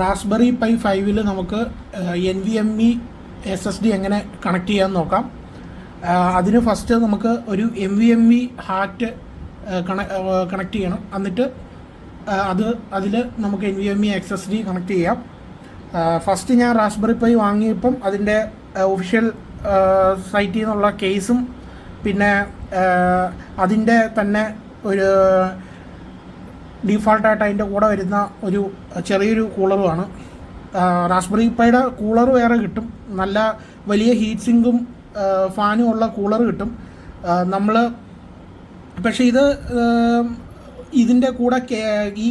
Raspberry pi 5-ൽ നമുക്ക് NVMe SSD എങ്ങനെ connect ചെയ്യാമെന്ന് നോക്കാം. അതിന് ഫസ്റ്റ് നമുക്ക് ഒരു NVMe ഹാർട്ട് കണക്ട് ചെയ്യണം. എന്നിട്ട് അതിൽ നമുക്ക് NVMe SSD കണക്ട് ചെയ്യാം. ഫസ്റ്റ് ഞാൻ റാസ്ബെറി പൈ വാങ്ങിയപ്പം അതിൻ്റെ ഒഫീഷ്യൽ സൈറ്റിൽ നിന്നുള്ള കേസും പിന്നെ അതിൻ്റെ തന്നെ ഒരു ഡീഫാൾട്ടായിട്ട് അതിൻ്റെ കൂടെ വരുന്ന ഒരു ചെറിയൊരു കൂളറുമാണ്. റാസ്ബെറി പൈയുടെ കൂളർ വേറെ കിട്ടും, നല്ല വലിയ ഹീറ്റ് സിങ്കും ഫാനും ഉള്ള കൂളർ കിട്ടും. നമ്മൾ പക്ഷേ ഇതിൻ്റെ കൂടെ ഈ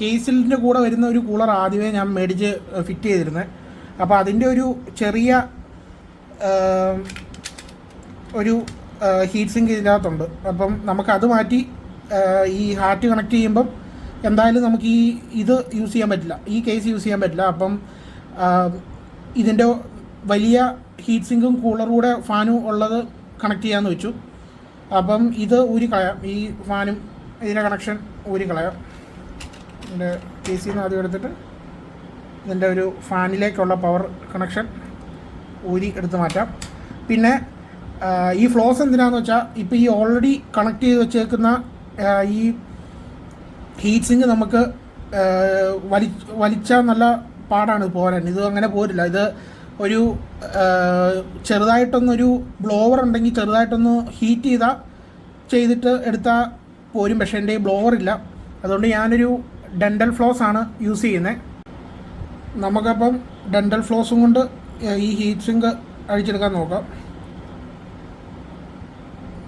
കേസിൻ്റെ കൂടെ വരുന്ന ഒരു കൂളർ ആദ്യമേ ഞാൻ മേടിച്ച് ഫിറ്റ് ചെയ്തിരുന്നത്. അപ്പോൾ അതിൻ്റെ ഒരു ചെറിയ ഒരു ഹീറ്റ് സിങ്ക് ഇതിനകത്തുണ്ട്. അപ്പം നമുക്കത് മാറ്റി ഈ ഹാർട്ട് കണക്ട് ചെയ്യുമ്പം എന്തായാലും നമുക്ക് ഇത് യൂസ് ചെയ്യാൻ പറ്റില്ല, ഈ കേസ് യൂസ് ചെയ്യാൻ പറ്റില്ല. അപ്പം ഇതിൻ്റെ വലിയ ഹീറ്റ് സിങ്കും കൂളറും കൂടെ ഫാനും ഉള്ളത് കണക്ട് ചെയ്യാമെന്ന് വെച്ചു. അപ്പം ഇത് ഊരിക്കളയാം, ഈ ഫാനും ഇതിൻ്റെ കണക്ഷൻ ഊരിക്കളയാം. ഇതിൻ്റെ കേസിൽ നിന്ന് ആദ്യം എടുത്തിട്ട് ഇതിൻ്റെ ഒരു ഫാനിലേക്കുള്ള പവർ കണക്ഷൻ ഊരി എടുത്ത് മാറ്റാം. പിന്നെ ഈ ഫ്ലോസ് എന്തിനാണെന്ന് വെച്ചാൽ ഇപ്പോൾ ഈ ഓൾറെഡി കണക്ട് ചെയ്ത് വെച്ചേക്കുന്ന ഈ ഹീറ്റ് സിങ്ക് നമുക്ക് വലിച്ചാൽ നല്ല പാടാണ് പോരാൻ. ഇത് അങ്ങനെ പോരില്ല. ഇത് ഒരു ചെറുതായിട്ടൊന്നൊരു ബ്ലോവർ ഉണ്ടെങ്കിൽ ചെറുതായിട്ടൊന്ന് ഹീറ്റ് ചെയ്തിട്ട് എടുത്താൽ പോരും. പക്ഷേ എൻ്റെ ബ്ലോവർ ഇല്ല, അതുകൊണ്ട് ഞാനൊരു ഡെൻ്റൽ ഫ്ലോസ് ആണ് യൂസ് ചെയ്യുന്നത്. നമുക്കപ്പം ഡെൻ്റൽ ഫ്ലോസും കൊണ്ട് ഈ ഹീറ്റ് സിങ്ക് അഴിച്ചെടുക്കാൻ നോക്കാം.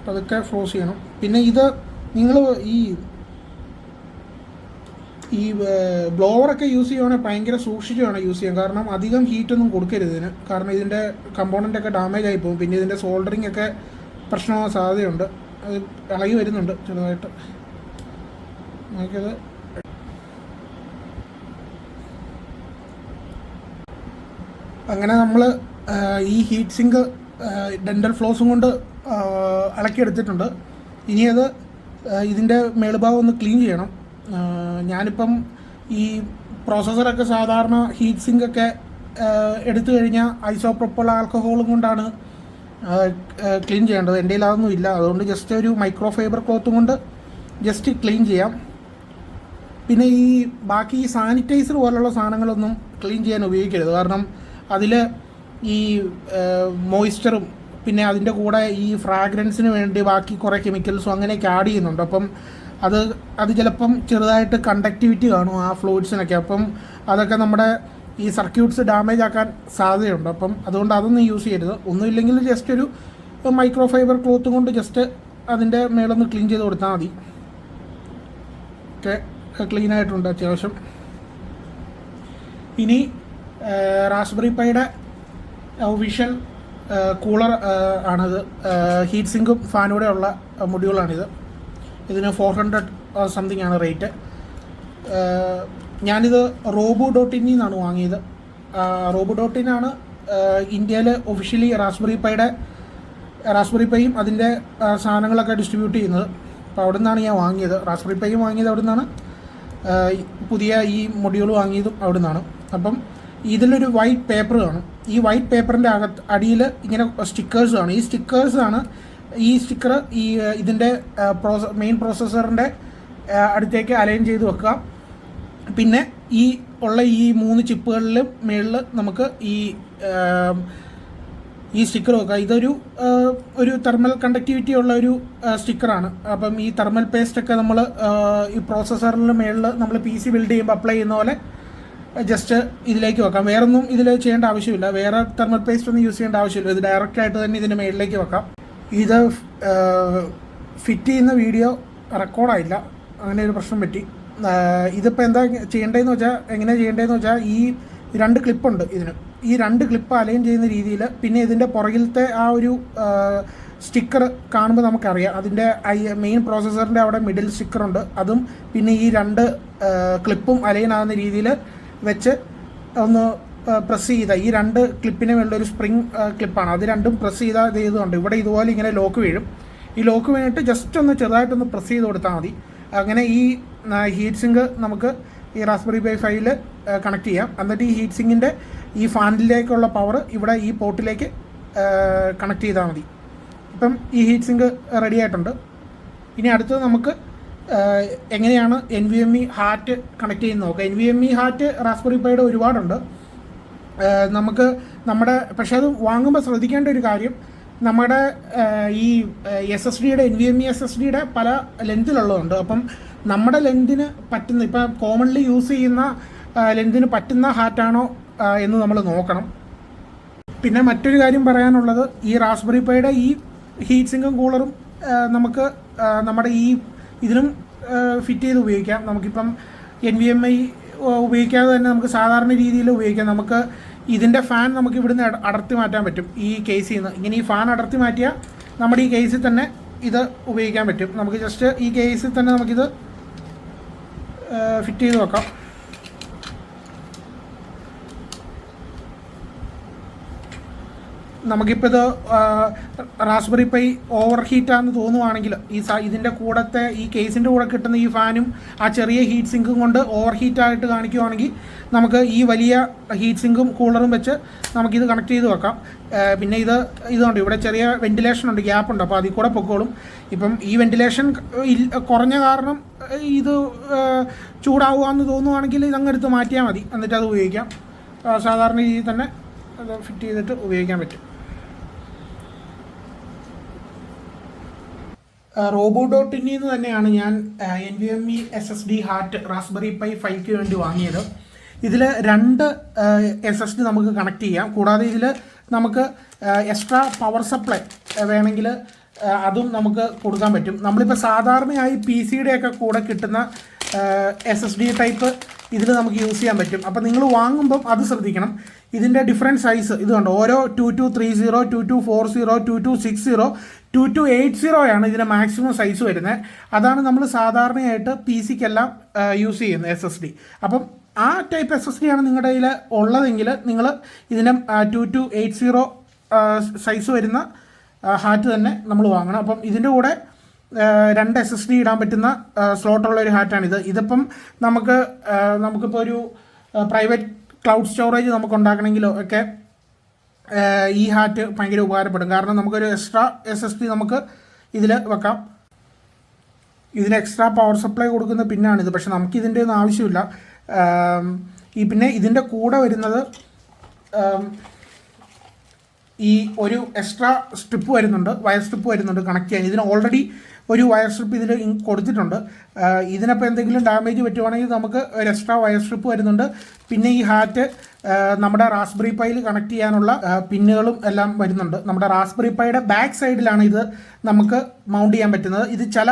അതൊക്കെ ഫ്ലോസ് ചെയ്യണം. പിന്നെ ഇത് നിങ്ങൾ ഈ ബ്ലോവറൊക്കെ യൂസ് ചെയ്യുവാണെങ്കിൽ ഭയങ്കര സൂക്ഷിച്ച് വേണം യൂസ് ചെയ്യാൻ. കാരണം അധികം ഹീറ്റൊന്നും കൊടുക്കരുത് ഇതിന്. കാരണം ഇതിൻ്റെ കമ്പോണൻ്റൊക്കെ ഡാമേജ് ആയി പോകും. പിന്നെ ഇതിൻ്റെ സോൾഡറിങ് ഒക്കെ പ്രശ്നമാകാൻ സാധ്യതയുണ്ട്. അത് ഇളകി വരുന്നുണ്ട് ചെറുതായിട്ട്. നമുക്കത് അങ്ങനെ നമ്മൾ ഈ ഹീറ്റ് സിങ്ക് ഡെൻ്റൽ ഫ്ലോസും കൊണ്ട് ഇളക്കിയെടുത്തിട്ടുണ്ട്. ഇനി അത് ഇതിൻ്റെ മേളുഭാഗം ഒന്ന് ക്ലീൻ ചെയ്യണം. ഞാനിപ്പം ഈ പ്രോസസ്സറൊക്കെ സാധാരണ ഹീറ്റ് സിങ്കൊക്കെ എടുത്തു കഴിഞ്ഞാൽ ഐസോപ്രോപ്പൾ ആൽക്കഹോളും കൊണ്ടാണ് ക്ലീൻ ചെയ്യേണ്ടത്. എൻ്റെ കയ്യിൽ അതൊന്നും ഇല്ല, അതുകൊണ്ട് ജസ്റ്റ് ഒരു മൈക്രോ ഫൈബർ ക്ലോത്തും കൊണ്ട് ജസ്റ്റ് ക്ലീൻ ചെയ്യാം. പിന്നെ ഈ ബാക്കി ഈ സാനിറ്റൈസർ പോലുള്ള സാധനങ്ങളൊന്നും ക്ലീൻ ചെയ്യാൻ ഉപയോഗിക്കരുത്. കാരണം അതിൽ ഈ മോയ്സ്ചറും പിന്നെ അതിൻ്റെ കൂടെ ഈ ഫ്രാഗ്രൻസിന് വേണ്ടി ബാക്കി കുറേ കെമിക്കൽസും അങ്ങനെയൊക്കെ ആഡ് ചെയ്യുന്നുണ്ട്. അപ്പം അത് ചിലപ്പം ചെറുതായിട്ട് കണ്ടക്ടിവിറ്റി കാണും ആ ഫ്ലൂയിഡ്സിനൊക്കെ. അപ്പം അതൊക്കെ നമ്മുടെ ഈ സർക്യൂട്ട്സ് ഡാമേജ് ആക്കാൻ സാധ്യതയുണ്ട്. അപ്പം അതുകൊണ്ട് അതൊന്നും യൂസ് ചെയ്യരുത്. ഒന്നുമില്ലെങ്കിൽ ജസ്റ്റ് ഒരു മൈക്രോ ഫൈബർ ക്ലോത്തും കൊണ്ട് ജസ്റ്റ് അതിൻ്റെ മേളൊന്ന് ക്ലീൻ ചെയ്ത് കൊടുത്താൽ മതി. ഒക്കെ ക്ലീൻ ആയിട്ടുണ്ട് അത്യാവശ്യം. ഇനി റാസ്ബെറി പൈയുടെ ഒഫീഷ്യൽ കൂളർ ആണിത്. ഹീറ്റ് സിങ്കും ഫാനൂടെ ഉള്ള മൊഡ്യൂളാണിത്. ഇതിന് 400 സംതിങ് ആണ് റേറ്റ്. ഞാനിത് robo.in നിന്നാണ് വാങ്ങിയത്. robo.in ആണ് ഇന്ത്യയിൽ ഒഫീഷ്യലി റാസ്ബെറി പൈയും അതിൻ്റെ സാധനങ്ങളൊക്കെ ഡിസ്ട്രിബ്യൂട്ട് ചെയ്യുന്നത്. അപ്പോൾ അവിടെ നിന്നാണ് ഞാൻ വാങ്ങിയത്. റാസ്ബെറി പൈയും വാങ്ങിയത് അവിടെ നിന്നാണ്, പുതിയ ഈ മൊഡ്യൂൾ വാങ്ങിയതും അവിടെ നിന്നാണ്. അപ്പം ഇതിലൊരു വൈറ്റ് പേപ്പർ കാണും. ഈ വൈറ്റ് പേപ്പറിൻ്റെ അടിയിൽ ഇങ്ങനെ സ്റ്റിക്കേഴ്സ് കാണും. ഈ സ്റ്റിക്കർ ഇതിൻ്റെ മെയിൻ പ്രോസസ്സറിൻ്റെ അടുത്തേക്ക് അലൈൻ ചെയ്ത് വെക്കുക. പിന്നെ ഈ 3 ചിപ്പുകളിലും മുകളിൽ നമുക്ക് ഈ സ്റ്റിക്കർ വെക്കുക. ഇതൊരു തെർമൽ കണ്ടക്ടിവിറ്റി ഉള്ള ഒരു സ്റ്റിക്കറാണ്. അപ്പം ഈ തെർമൽ പേസ്റ്റൊക്കെ നമ്മൾ ഈ പ്രോസസ്സറിൻ്റെ മുകളിൽ നമ്മൾ PC ബിൽഡ് ചെയ്യുമ്പോൾ അപ്ലൈ ചെയ്യുന്ന പോലെ ജസ്റ്റ് ഇതിലേക്ക് വെക്കാം. വേറൊന്നും ഇതിൽ ചെയ്യേണ്ട ആവശ്യമില്ല, വേറെ തെർമൽ പേസ്റ്റ് ഒന്നും യൂസ് ചെയ്യേണ്ട ആവശ്യമില്ല. ഇത് ഡയറക്റ്റായിട്ട് തന്നെ ഇതിൻ്റെ മുകളിലേക്ക് വെക്കാം. ഇത് ഫിറ്റ് ചെയ്യുന്ന വീഡിയോ റെക്കോർഡായില്ല, അങ്ങനെ ഒരു പ്രശ്നം പറ്റി. ഇതിപ്പോൾ എന്താ ചെയ്യേണ്ടതെന്ന് വെച്ചാൽ ഈ 2 ക്ലിപ്പുണ്ട് ഇതിന്. ഈ 2 ക്ലിപ്പ് അലൈൻ ചെയ്യുന്ന രീതിയിൽ, പിന്നെ ഇതിൻ്റെ പുറകിലത്തെ ആ ഒരു സ്റ്റിക്കർ കാണുമ്പോൾ നമുക്കറിയാം അതിൻ്റെ മെയിൻ പ്രോസസ്സറിൻ്റെ അവിടെ മിഡിൽ സ്റ്റിക്കറുണ്ട്. അതും പിന്നെ ഈ 2 ക്ലിപ്പും അലൈൻ ആകുന്ന രീതിയിൽ വെച്ച് ഒന്ന് പ്രസ് ചെയ്താൽ, ഈ 2 ക്ലിപ്പിന് വേണ്ടൊരു സ്പ്രിങ് ക്ലിപ്പാണ്, അത് രണ്ടും പ്രസ് ചെയ്താൽ ഇത് ചെയ്തുകൊണ്ട് ഇവിടെ ഇതുപോലെ ഇങ്ങനെ ലോക്ക് വീഴും. ഈ ലോക്ക് വീണിട്ട് ജസ്റ്റ് ഒന്ന് ചെറുതായിട്ടൊന്ന് പ്രസ് ചെയ്ത് കൊടുത്താൽ മതി. അങ്ങനെ ഈ ഹീറ്റ് സിങ്ക് നമുക്ക് ഈ റാസ്ബെറി പൈ 5-ൽ കണക്ട് ചെയ്യാം. എന്നിട്ട് ഈ ഹീറ്റ് സിങ്കിൻ്റെ ഈ ഫാനിലേക്കുള്ള പവർ ഇവിടെ ഈ പോർട്ടിലേക്ക് കണക്ട് ചെയ്താൽ മതി. ഇപ്പം ഈ ഹീറ്റ് സിങ്ക് റെഡി ആയിട്ടുണ്ട്. ഇനി അടുത്തത് നമുക്ക് എങ്ങനെയാണ് NVMe ഹാറ്റ് കണക്ട് ചെയ്യുന്നത് നോക്കാം. NVMe ഹാറ്റ് റാസ്ബെറി പൈയുടെ ഒരുപാടുണ്ട്. നമുക്ക് പക്ഷേ അത് വാങ്ങുമ്പോൾ ശ്രദ്ധിക്കേണ്ട ഒരു കാര്യം, നമ്മുടെ ഈ SSDയുടെ NVMe SSDയുടെ പല ലെങ്തിലുള്ളതുണ്ട്. അപ്പം നമ്മുടെ ലെങ്തിന് പറ്റുന്ന, ഇപ്പം കോമൺലി യൂസ് ചെയ്യുന്ന ലെങ്തിന് പറ്റുന്ന ഹാറ്റാണോ എന്ന് നമ്മൾ നോക്കണം. പിന്നെ മറ്റൊരു കാര്യം പറയാനുള്ളത്, ഈ റാസ്ബെറി പൈയുടെ ഈ ഹീറ്റ് സിങ്കും കൂളറും നമുക്ക് നമ്മുടെ ഈ ഇതിനും ഫിറ്റ് ചെയ്ത് ഉപയോഗിക്കാം. നമുക്കിപ്പം NVMe ഉപയോഗിക്കാതെ തന്നെ നമുക്ക് സാധാരണ രീതിയിൽ ഉപയോഗിക്കാം. നമുക്ക് ഇതിൻ്റെ ഫാൻ നമുക്ക് ഇവിടുന്ന് അടർത്തി മാറ്റാൻ പറ്റും. ഈ കേസിൽ നിന്ന് ഇങ്ങനെ ഈ ഫാൻ അടർത്തി മാറ്റിയാൽ നമ്മുടെ ഈ കേസിൽ തന്നെ ഇത് ഉപയോഗിക്കാൻ പറ്റും. നമുക്ക് ജസ്റ്റ് ഈ കേസിൽ തന്നെ നമുക്കിത് ഫിറ്റ് ചെയ്ത് വെക്കാം. നമുക്കിപ്പോൾ ഇത് റാസ്ബെറി പൈ ഓവർ ഹീറ്റാണെന്ന് തോന്നുവാണെങ്കിൽ ഇതിൻ്റെ കൂടത്തെ ഈ കേസിൻ്റെ കൂടെ കിട്ടുന്ന ഈ ഫാനും ആ ചെറിയ ഹീറ്റ് സിങ്കും കൊണ്ട് ഓവർ ഹീറ്റായിട്ട് കാണിക്കുവാണെങ്കിൽ നമുക്ക് ഈ വലിയ ഹീറ്റ് സിങ്കും കൂളറും വെച്ച് നമുക്കിത് കണക്ട് ചെയ്ത് വെക്കാം. പിന്നെ ഇതുണ്ട്, ഇവിടെ ചെറിയ വെൻറ്റിലേഷൻ ഉണ്ട്, ഗ്യാപ്പുണ്ട്, അപ്പോൾ അതിൽ കൂടെ പൊക്കോളും. ഇപ്പം ഈ വെൻറ്റിലേഷൻ കുറഞ്ഞ കാരണം ഇത് ചൂടാവുകയെന്ന് തോന്നുവാണെങ്കിൽ ഇതങ്ങ് എടുത്ത് മാറ്റിയാൽ മതി. എന്നിട്ട് അത് ഉപയോഗിക്കാം. സാധാരണ രീതിയിൽ തന്നെ അത് ഫിറ്റ് ചെയ്തിട്ട് ഉപയോഗിക്കാൻ പറ്റും. റോബോ.ഇനിൽ നിന്ന് തന്നെയാണ് ഞാൻ NVMe SSD hat raspberry pi 5ക്ക് വേണ്ടി വാങ്ങിയത്. ഇതിൽ 2 SSD നമുക്ക് കണക്ട് ചെയ്യാം. കൂടാതെ ഇതിൽ നമുക്ക് എക്സ്ട്രാ പവർ സപ്ലൈ വേണമെങ്കിൽ അതും നമുക്ക് കൊടുക്കാൻ പറ്റും. നമ്മളിപ്പോൾ സാധാരണയായി PCയുടെയൊക്കെ കൂടെ കിട്ടുന്ന SSD ടൈപ്പ് ഇതിൽ നമുക്ക് യൂസ് ചെയ്യാൻ പറ്റും. അപ്പോൾ നിങ്ങൾ വാങ്ങുമ്പം അത് ശ്രദ്ധിക്കണം. ഇതിൻ്റെ ഡിഫറെൻറ്റ് സൈസ് ഇത് കണ്ടോ, ഓരോ 2230, 2240, 2260, 2280 ആണ് ഇതിൻ്റെ മാക്സിമം സൈസ് വരുന്നത്. അതാണ് നമ്മൾ സാധാരണയായിട്ട് PCക്കെല്ലാം യൂസ് ചെയ്യുന്നത് SSD. അപ്പം ആ ടൈപ്പ് SSD ആണ് നിങ്ങളുടെ കയ്യിൽ ഉള്ളതെങ്കിൽ നിങ്ങൾ ഇതിൻ്റെ 2280 സൈസ് വരുന്ന ഹാറ്റ് തന്നെ നമ്മൾ വാങ്ങണം. അപ്പം ഇതിൻ്റെ കൂടെ 2 SSD ഇടാൻ പറ്റുന്ന സ്ലോട്ടുള്ള ഒരു ഹാറ്റാണിത്. ഇതിപ്പം നമുക്കിപ്പോൾ ഒരു പ്രൈവറ്റ് ക്ലൗഡ് സ്റ്റോറേജ് നമുക്ക് ഉണ്ടാക്കണമെങ്കിലോ ഒക്കെ ഈ ഹാറ്റ് ഭയങ്കര ഉപകാരപ്പെടും. കാരണം നമുക്കൊരു എക്സ്ട്രാ SSD നമുക്ക് ഇതിൽ വെക്കാം. ഇതിന് എക്സ്ട്രാ പവർ സപ്ലൈ കൊടുക്കുന്ന പിന്നാണിത്, പക്ഷെ നമുക്കിതിൻ്റെ ഒന്നും ആവശ്യമില്ല. പിന്നെ ഇതിൻ്റെ കൂടെ വരുന്നത് ഈ ഒരു എക്സ്ട്രാ സ്ട്രിപ്പ് വരുന്നുണ്ട്, വയർ സ്ട്രിപ്പ് വരുന്നുണ്ട് കണക്ട് ചെയ്യാൻ. ഇതിന് ഓൾറെഡി ഒരു വയർ സ്ട്രിപ്പ് ഇതിൽ കൊടുത്തിട്ടുണ്ട്. ഇതിനപ്പോൾ എന്തെങ്കിലും ഡാമേജ് പറ്റുവാണെങ്കിൽ നമുക്ക് ഒരു എക്സ്ട്രാ വയർ സ്ട്രിപ്പ് വരുന്നുണ്ട്. പിന്നെ ഈ ഹാറ്റ് നമ്മുടെ റാസ്ബെറി പൈയിൽ കണക്ട് ചെയ്യാനുള്ള പിന്നുകളും എല്ലാം വരുന്നുണ്ട്. നമ്മുടെ റാസ്ബെറി പൈയുടെ ബാക്ക് സൈഡിലാണ് ഇത് നമുക്ക് മൗണ്ട് ചെയ്യാൻ പറ്റുന്നത്. ഇത് ചില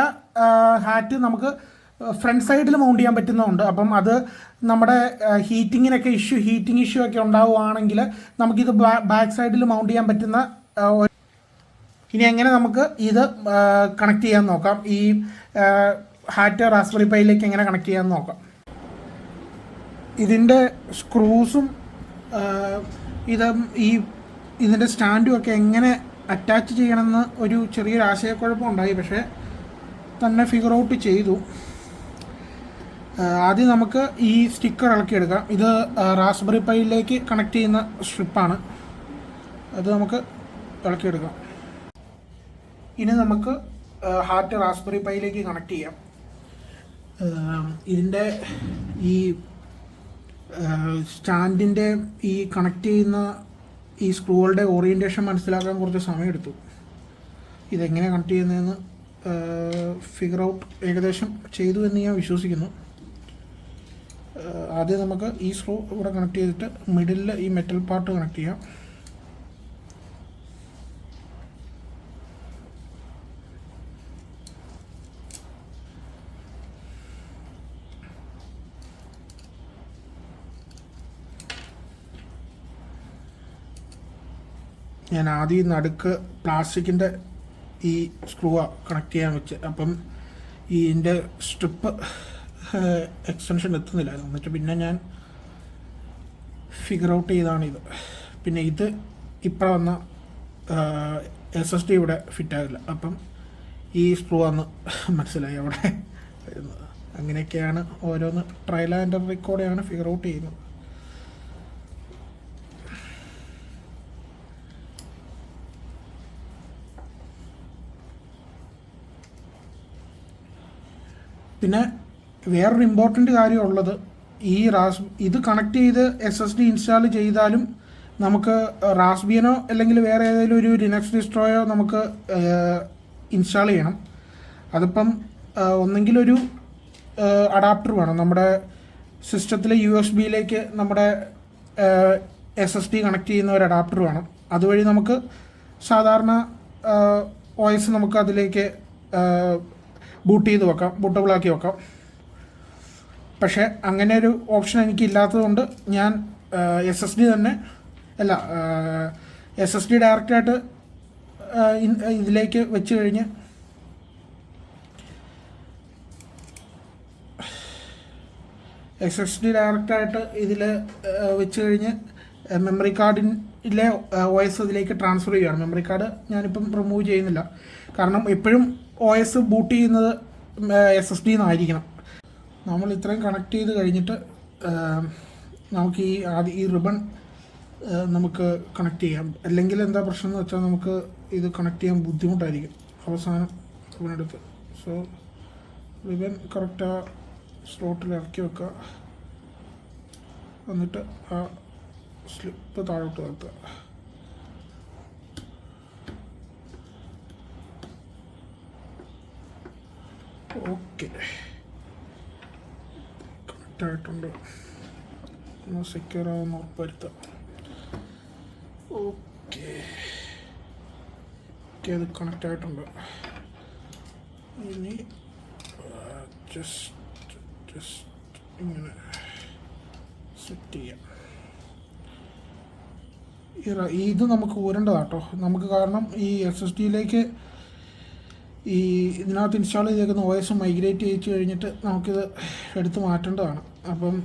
ഹാറ്റ് നമുക്ക് ഫ്രണ്ട് സൈഡിൽ മൗണ്ട് ചെയ്യാൻ പറ്റുന്നതുണ്ട്. അപ്പം അത് നമ്മുടെ ഹീറ്റിങ്ങിനൊക്കെ ഹീറ്റിംഗ് ഇഷ്യൂ ഒക്കെ ഉണ്ടാവുകയാണെങ്കിൽ നമുക്കിത് ബാക്ക് സൈഡിൽ മൗണ്ട് ചെയ്യാൻ പറ്റുന്ന. ഇനി എങ്ങനെ നമുക്ക് ഇത് കണക്ട് ചെയ്യാൻ നോക്കാം, ഈ ഹാറ്റ് റാസ്ബെറി പൈയിലേക്ക് എങ്ങനെ കണക്ട് ചെയ്യാൻ നോക്കാം. ഇതിൻ്റെ സ്ക്രൂസും ഇതിൻ്റെ സ്റ്റാൻഡും ഒക്കെ എങ്ങനെ അറ്റാച്ച് ചെയ്യണമെന്ന് ഒരു ചെറിയൊരു ആശയക്കുഴപ്പം ഉണ്ടായി, പക്ഷേ തന്നെ ഫിഗർ ഔട്ട് ചെയ്തു. ആദ്യം നമുക്ക് ഈ സ്റ്റിക്കർ ഇളക്കിയെടുക്കാം. ഇത് റാസ്ബെറി പൈയിലേക്ക് കണക്ട് ചെയ്യുന്ന സ്ട്രിപ്പാണ്, അത് നമുക്ക് ഇളക്കിയെടുക്കാം. ഇനി നമുക്ക് ഹാറ്റ് റാസ്ബെറി പൈയിലേക്ക് കണക്ട് ചെയ്യാം. ഇതിൻ്റെ ഈ സ്റ്റാൻഡിൻ്റെ ഈ കണക്ട് ചെയ്യുന്ന ഈ സ്ക്രൂകളുടെ ഓറിയൻറ്റേഷൻ മനസ്സിലാക്കാൻ കുറച്ച് സമയമെടുത്തു. ഇതെങ്ങനെ കണക്ട് ചെയ്യുന്നതെന്ന് ഫിഗർ ഔട്ട് ഏകദേശം ചെയ്തു എന്ന് ഞാൻ വിശ്വസിക്കുന്നു. ആദ്യം നമുക്ക് ഈ സ്ക്രൂ ഇവിടെ കണക്ട് ചെയ്തിട്ട് മിഡിലിൽ ഈ മെറ്റൽ പാർട്ട് കണക്ട് ചെയ്യാം. ഞാൻ ആദ്യം നടുക്ക് പ്ലാസ്റ്റിക്കിൻ്റെ ഈ സ്ക്രൂ കണക്ട് ചെയ്യാൻ വെച്ച്, അപ്പം ഇതിൻ്റെ സ്ട്രിപ്പ് എക്സ്റ്റൻഷൻ എത്തുന്നില്ലായിരുന്നു. എന്നിട്ട് പിന്നെ ഞാൻ ഫിഗർ ഔട്ട് ചെയ്താണിത്. പിന്നെ ഇത് ഇപ്പം വന്ന SSD ഇവിടെ ഫിറ്റാകില്ല, അപ്പം ഈ സ്ക്രൂ ആണ് മനസ്സിലായി അവിടെ വരുന്നത്. അങ്ങനെയൊക്കെയാണ് ഓരോന്ന് ട്രയൽ ആൻഡ് റെക്കോർഡാണ് ഫിഗർ ഔട്ട് ചെയ്യുന്നത്. പിന്നെ വേറൊരു ഇമ്പോർട്ടൻ്റ് കാര്യമുള്ളത്, ഇത് കണക്ട് ചെയ്ത് SSD ഇൻസ്റ്റാൾ ചെയ്താലും നമുക്ക് റാസ്ബിയനോ അല്ലെങ്കിൽ വേറെ ഏതെങ്കിലും ഒരു ലിനക്സ് ഡിസ്ട്രോയോ നമുക്ക് ഇൻസ്റ്റാൾ ചെയ്യണം. അതിപ്പം ഒന്നെങ്കിലൊരു അഡാപ്റ്റർ വേണം, നമ്മുടെ സിസ്റ്റത്തിലെ USB-യിലേക്ക് നമ്മുടെ SSD കണക്ട് ചെയ്യുന്ന ഒരു അഡാപ്റ്റർ വേണം. അതുവഴി നമുക്ക് സാധാരണ OS നമുക്ക് അതിലേക്ക് ബൂട്ട് ചെയ്ത് വെക്കാം, ബൂട്ടബിളാക്കി വെക്കാം. പക്ഷേ അങ്ങനെ ഒരു ഓപ്ഷൻ എനിക്ക് ഇല്ലാത്തതുകൊണ്ട് ഞാൻ SSD തന്നെ അല്ല, SSD ഡയറക്റ്റായിട്ട് ഇതിലേക്ക് വെച്ച് കഴിഞ്ഞ് SSD ഡയറക്റ്റായിട്ട് ഇതിൽ വെച്ച് കഴിഞ്ഞ് മെമ്മറി കാർഡിലെ OS ഇതിലേക്ക് ട്രാൻസ്ഫർ ചെയ്യുകയാണ്. മെമ്മറി കാർഡ് ഞാനിപ്പം റിമൂവ് ചെയ്യുന്നില്ല, കാരണം എപ്പോഴും OS ബൂട്ട് ചെയ്യുന്നത് SSD എന്നായിരിക്കണം. നമ്മൾ ഇത്രയും കണക്ട് ചെയ്ത് കഴിഞ്ഞിട്ട് നമുക്ക് ഈ റിബൺ നമുക്ക് കണക്ട് ചെയ്യാം. അല്ലെങ്കിൽ എന്താ പ്രശ്നം എന്ന് വെച്ചാൽ നമുക്ക് ഇത് കണക്ട് ചെയ്യാൻ ബുദ്ധിമുട്ടായിരിക്കും അവസാനം റിബണെടുത്ത്. സോ റിബൺ കറക്റ്റ് ആ സ്ലോട്ടിൽ ഇറക്കി വെക്കുക, എന്നിട്ട് ആ സ്ലിപ്പ് താഴോട്ട് നിർത്തുക. ഓക്കെ, കറക്റ്റായിട്ടുണ്ട്. സെക്യൂർ ആവുന്ന ഉറപ്പുവരുത്തുക. ഓക്കെ, അത് കണക്റ്റ് ആയിട്ടുണ്ട്. ഇനി ജസ്റ്റ് ഇങ്ങനെ സെറ്റ് ചെയ്യാം. ഇത് നമുക്ക് ഊരേണ്ടതാട്ടോ നമുക്ക്, കാരണം ഈ SSD-യിലേക്ക് ഇതിനകത്ത് ഇൻസ്റ്റാൾ ചെയ്തേക്കുന്ന OS മൈഗ്രേറ്റ് ചെയ്യിച്ച് കഴിഞ്ഞിട്ട് നമുക്കിത് എടുത്ത് മാറ്റേണ്ടതാണ്. അപ്പം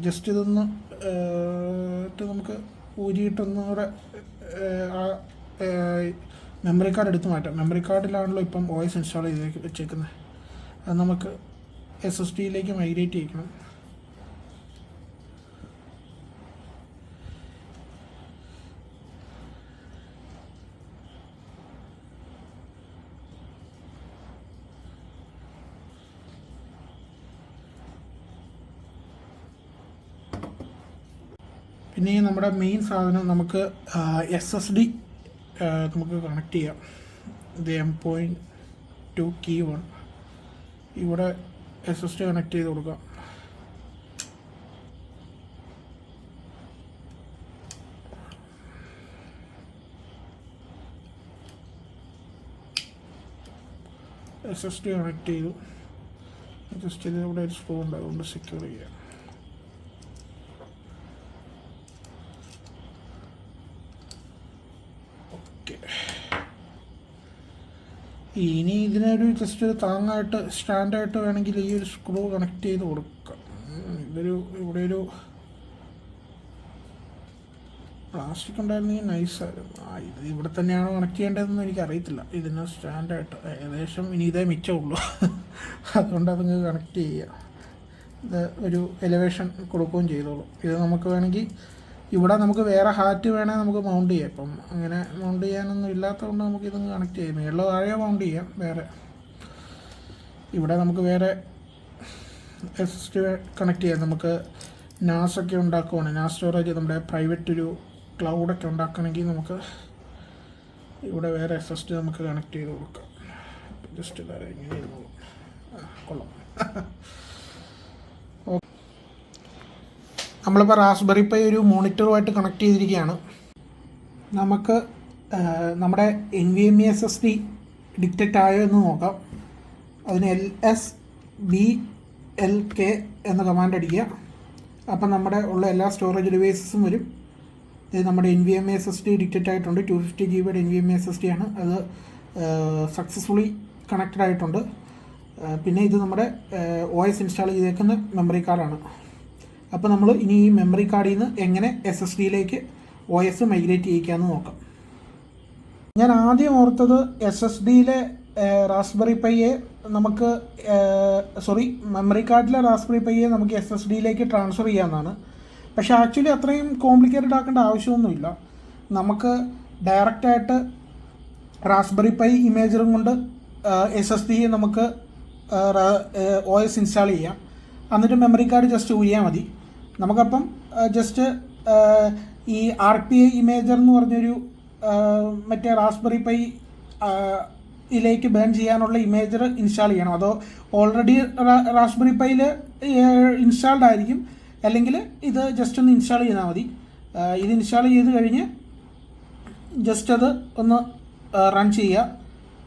ജസ്റ്റ് ഇതൊന്ന് നമുക്ക് ഊരിയിട്ടൊന്നുകൂടെ മെമ്മറി കാർഡ് എടുത്ത് മാറ്റാം. മെമ്മറി കാർഡിലാണല്ലോ ഇപ്പം OS ഇൻസ്റ്റാൾ ചെയ്ത് വെച്ചേക്കുന്നത്. അത് നമുക്ക് SSD-യിലേക്ക് മൈഗ്രേറ്റ് ചെയ്യിക്കണം. പിന്നെ നമ്മുടെ മെയിൻ സാധനം നമുക്ക് SSD നമുക്ക് കണക്ട് ചെയ്യാം. ഇത് M.2 കീ 1 ഇവിടെ SSD കണക്ട് ചെയ്ത് കൊടുക്കാം. SSD കണക്ട് ചെയ്തു. ജസ്റ്റ് ഇത് ഇവിടെ ഒരു സ്ക്രൂ ഉണ്ട്, അതുകൊണ്ട് സെക്യൂർ ചെയ്യാം. ഇനി ഇതിനൊരു ജസ്റ്റ് ഒരു താങ്ങായിട്ട് സ്റ്റാൻഡായിട്ട് വേണമെങ്കിൽ ഈ ഒരു സ്ക്രൂ കണക്ട് ചെയ്ത് കൊടുക്കാം. ഇവിടെ ഒരു പ്ലാസ്റ്റിക് ഉണ്ടായിരുന്നെങ്കിൽ നൈസായിരുന്നു. ഇത് ഇവിടെ തന്നെയാണോ കണക്ട് ചെയ്യേണ്ടതെന്ന് എനിക്കറിയത്തില്ല. ഇതിന് സ്റ്റാൻഡായിട്ട് ഏകദേശം ഇനി ഇതേ മിച്ചമുള്ളൂ, അതുകൊണ്ട് അതങ്ങ് കണക്ട് ചെയ്യുക. ഇത് ഒരു എലിവേഷൻ കൊടുക്കുകയും ചെയ്തോളൂ. ഇത് നമുക്ക് വേണമെങ്കിൽ ഇവിടെ നമുക്ക് വേറെ ഹാറ്റ് വേണമെങ്കിൽ നമുക്ക് മൗണ്ട് ചെയ്യാം. ഇപ്പം അങ്ങനെ മൗണ്ട് ചെയ്യാനൊന്നും ഇല്ലാത്തതുകൊണ്ട് നമുക്കിതൊന്ന് കണക്ട് ചെയ്യാം. മേളിലോ താഴെയോ മൗണ്ട് ചെയ്യാം. വേറെ ഇവിടെ നമുക്ക് വേറെ SSD കണക്ട് ചെയ്യാം. നമുക്ക് NAS ഒക്കെ ഉണ്ടാക്കുവാണ്, NAS സ്റ്റോറേജ്, നമ്മുടെ പ്രൈവറ്റ് ഒരു ക്ലൗഡൊക്കെ ഉണ്ടാക്കണമെങ്കിൽ നമുക്ക് ഇവിടെ വേറെ SSD നമുക്ക് കണക്ട് ചെയ്ത് കൊടുക്കാം. ജസ്റ്റ് വേറെ ഇങ്ങനെ ഇരുന്നോളൂ. കൊള്ളാം. നമ്മളിപ്പോൾ റാസ്ബെറി പൈ ഒരു മോണിറ്ററുമായിട്ട് കണക്ട് ചെയ്തിരിക്കുകയാണ്. നമുക്ക് നമ്മുടെ NVMe SSD ഡിറ്റക്റ്റ് ആയോ എന്ന് നോക്കാം. അതിന് LSBLK എന്ന കമാൻഡ് അടിക്കുക. അപ്പം നമ്മുടെ ഉള്ള എല്ലാ സ്റ്റോറേജ് ഡിവൈസസും വരും. ഇത് നമ്മുടെ NVMe SSD ഡിറ്റക്റ്റ് ആയിട്ടുണ്ട്. 250 GB NVMe SSD ആണ്. അത് സക്സസ്ഫുള്ളി കണക്റ്റഡ് ആയിട്ടുണ്ട്. പിന്നെ ഇത് നമ്മുടെ OS ഇൻസ്റ്റാൾ ചെയ്തേക്കുന്ന മെമ്മറി കാർഡാണ്. അപ്പോൾ നമ്മൾ ഇനി ഈ മെമ്മറി കാർഡിൽ നിന്ന് എങ്ങനെ SSD-യിലേക്ക് OS മൈഗ്രേറ്റ് ചെയ്യിക്കാമെന്ന് നോക്കാം. ഞാൻ ആദ്യം ഓർത്തത് SSD-യിലെ റാസ്ബെറി പൈയെ നമുക്ക് മെമ്മറി കാർഡിലെ റാസ്ബെറി പൈയെ നമുക്ക് SSD-യിലേക്ക് ട്രാൻസ്ഫർ ചെയ്യാമെന്നാണ്. പക്ഷേ ആക്ച്വലി അത്രയും കോംപ്ലിക്കേറ്റഡ് ആക്കേണ്ട ആവശ്യമൊന്നുമില്ല. നമുക്ക് ഡയറക്റ്റായിട്ട് റാസ്ബെറി പൈ ഇമേജറും കൊണ്ട് SSD-യെ നമുക്ക് OS ഇൻസ്റ്റാൾ ചെയ്യാം. എന്നിട്ട് മെമ്മറി കാർഡ് ജസ്റ്റ് ഊരിയാൽ മതി. നമുക്കപ്പം ജസ്റ്റ് ഈ RPA ഇമേജർ എന്ന് പറഞ്ഞൊരു മറ്റേ റാസ്ബെറി പൈ ഇതിലേക്ക് ബേൺ ചെയ്യാനുള്ള ഇമേജർ ഇൻസ്റ്റാൾ ചെയ്യണം. അതോ ഓൾറെഡി റാസ്ബെറി പൈയിൽ ഇൻസ്റ്റാൾഡ് ആയിരിക്കും, അല്ലെങ്കിൽ ഇത് ജസ്റ്റ് ഒന്ന് ഇൻസ്റ്റാൾ ചെയ്താൽ മതി. ഇത് ഇൻസ്റ്റാൾ ചെയ്ത് കഴിഞ്ഞ് ജസ്റ്റ് അത് ഒന്ന് റൺ ചെയ്യുക.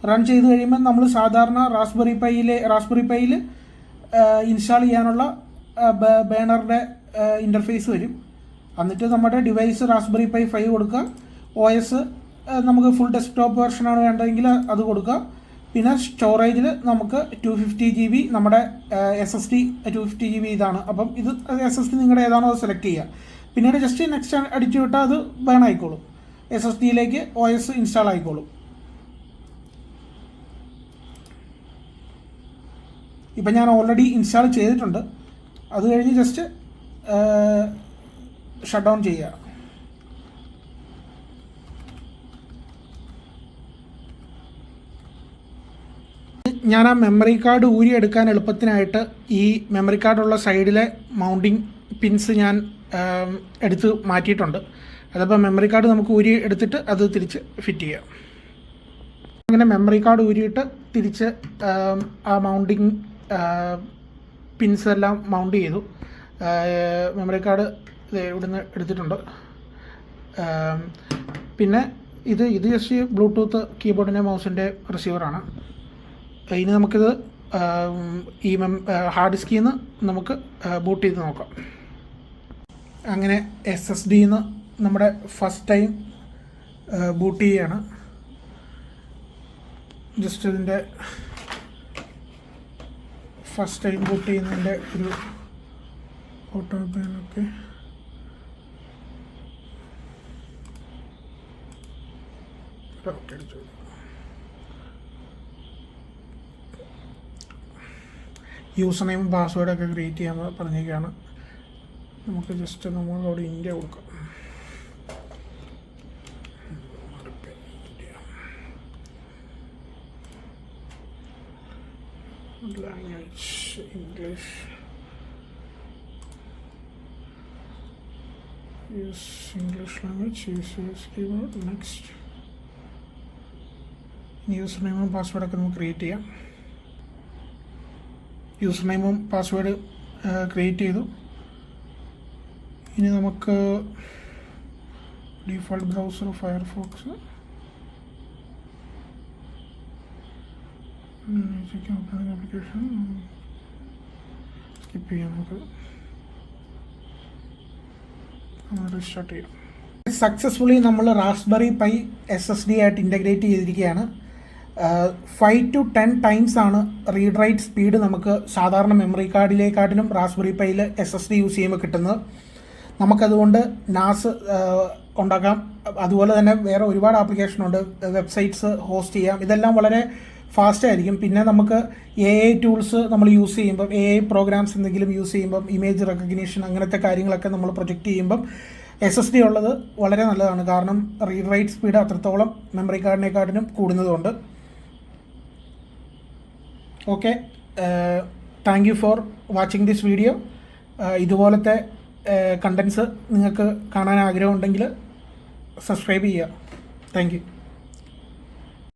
റൺ ചെയ്ത് കഴിയുമ്പോൾ നമ്മൾ സാധാരണ റാസ്ബെറി പൈയിൽ ഇൻസ്റ്റാൾ ചെയ്യാനുള്ള ബേണറുടെ ഇൻ്റർഫേസ് വരും. എന്നിട്ട് നമ്മുടെ ഡിവൈസ് റാസ്ബെറി പൈ 5 കൊടുക്കുക. OS നമുക്ക് ഫുൾ ഡെസ്ക്ടോപ്പ് വെർഷനാണ് വേണ്ടതെങ്കിൽ അത് കൊടുക്കുക. പിന്നെ സ്റ്റോറേജിൽ നമുക്ക് 250 GB നമ്മുടെ SSD 250 GB ഇതാണ്. അപ്പം ഇത് SSD നിങ്ങളുടെ ഏതാണോ അത് സെലക്ട് ചെയ്യുക. പിന്നീട് ജസ്റ്റ് നെക്സ്റ്റ് അടിച്ചു വിട്ടാൽ അത് ബേൺ ആയിക്കോളും. SSDയിലേക്ക് OS ഇൻസ്റ്റാൾ ആയിക്കോളും. ഇപ്പം ഞാൻ ഓൾറെഡി ഇൻസ്റ്റാൾ ചെയ്തിട്ടുണ്ട്. അത് കഴിഞ്ഞ് ജസ്റ്റ് ഷട്ട് ഡൗൺ ചെയ്യുക. ഞാൻ ആ മെമ്മറി കാർഡ് ഊരിയെടുക്കാൻ എളുപ്പത്തിനായിട്ട് ഈ മെമ്മറി കാർഡുള്ള സൈഡിലെ മൗണ്ടിങ് പിൻസ് ഞാൻ എടുത്ത് മാറ്റിയിട്ടുണ്ട്. അതപ്പോൾ മെമ്മറി കാർഡ് നമുക്ക് ഊരി എടുത്തിട്ട് അത് തിരിച്ച് ഫിറ്റ് ചെയ്യാം. അങ്ങനെ മെമ്മറി കാർഡ് ഊരിയിട്ട് തിരിച്ച് ആ മൗണ്ടിങ് പിൻസ് എല്ലാം മൗണ്ട് ചെയ്തു. മെമ്മറി കാർഡ് ഇവിടുന്ന് എടുത്തിട്ടുണ്ട്. പിന്നെ ഇത് ജസ്റ്റ് ബ്ലൂടൂത്ത് കീബോർഡിൻ്റെ മൗസിൻ്റെ റിസീവറാണ്. ഇനി നമുക്കിത് ഈ ഹാർഡ് ഡിസ്കിൽ നിന്ന് നമുക്ക് ബൂട്ട് ചെയ്ത് നോക്കാം. അങ്ങനെ SSDയിൽ നിന്ന് നമ്മുടെ ഫസ്റ്റ് ടൈം ബൂട്ട് ചെയ്യുകയാണ്. ജസ്റ്റ് ഇതിൻ്റെ ഫസ്റ്റ് ടൈം ബൂട്ട് ചെയ്യുന്നതിൻ്റെ ഒരു ഓട്ടോ പാനൊക്കെ അടിച്ചു. യൂസർ നെയിം പാസ്വേഡൊക്കെ ക്രിയേറ്റ് ചെയ്യാൻ പറഞ്ഞേക്കാണ്. നമുക്ക് ജസ്റ്റ് നമ്മളവിടെ ഇന്ത്യ കൊടുക്കാം. Language English. Use English language. Use keyboard. Next. User നെയിമും പാസ്വേഡൊക്കെ നമുക്ക് ക്രിയേറ്റ് ചെയ്യാം. യൂസർ നെയിമും പാസ്വേഡ് ക്രിയേറ്റ് ചെയ്തു. ഇനി നമുക്ക് default browser Firefox application skip ചെയ്യാം. നമുക്ക് റീസ്റ്റാർട്ട് ചെയ്യാം. സക്സസ്ഫുള്ളി നമ്മൾ റാസ്ബെറി പൈ SSD ആയിട്ട് ഇൻ്റഗ്രേറ്റ് ചെയ്തിരിക്കുകയാണ്. 5 to 10 ടൈംസ് ആണ് റീഡ് റൈറ്റ് സ്പീഡ് നമുക്ക് സാധാരണ മെമ്മറി കാർഡിലേക്കാട്ടിലും റാസ്ബെറി പൈയിൽ SSD യൂസ് ചെയ്യുമ്പോൾ കിട്ടുന്നത്. നമുക്കതുകൊണ്ട് NAS ഉണ്ടാക്കാം. അതുപോലെ തന്നെ വേറെ ഒരുപാട് ആപ്ലിക്കേഷനുണ്ട്. വെബ്സൈറ്റ്സ് ഹോസ്റ്റ് ചെയ്യാം. ഇതെല്ലാം വളരെ ഫാസ്റ്റ് ആയിരിക്കും. പിന്നെ നമുക്ക് AI ടൂൾസ് നമ്മൾ യൂസ് ചെയ്യുമ്പം, AI പ്രോഗ്രാംസ് എന്തെങ്കിലും യൂസ് ചെയ്യുമ്പം, ഇമേജ് റെക്കഗ്നീഷൻ അങ്ങനത്തെ കാര്യങ്ങളൊക്കെ നമ്മൾ പ്രൊജക്റ്റ് ചെയ്യുമ്പം SSD ഉള്ളത് വളരെ നല്ലതാണ്. കാരണം റീഡ് റൈറ്റ് സ്പീഡ് അത്രത്തോളം മെമ്മറി കാർഡിനെക്കാട്ടിലും കൂടുന്നതുകൊണ്ട്. Okay, thank you for watching this video. ഇതുപോലത്തെ കണ്ടൻസ് നിങ്ങൾക്ക് കാണാൻ ആഗ്രഹമുണ്ടെങ്കിൽ സബ്സ്ക്രൈബ് ചെയ്യുക. Thank U.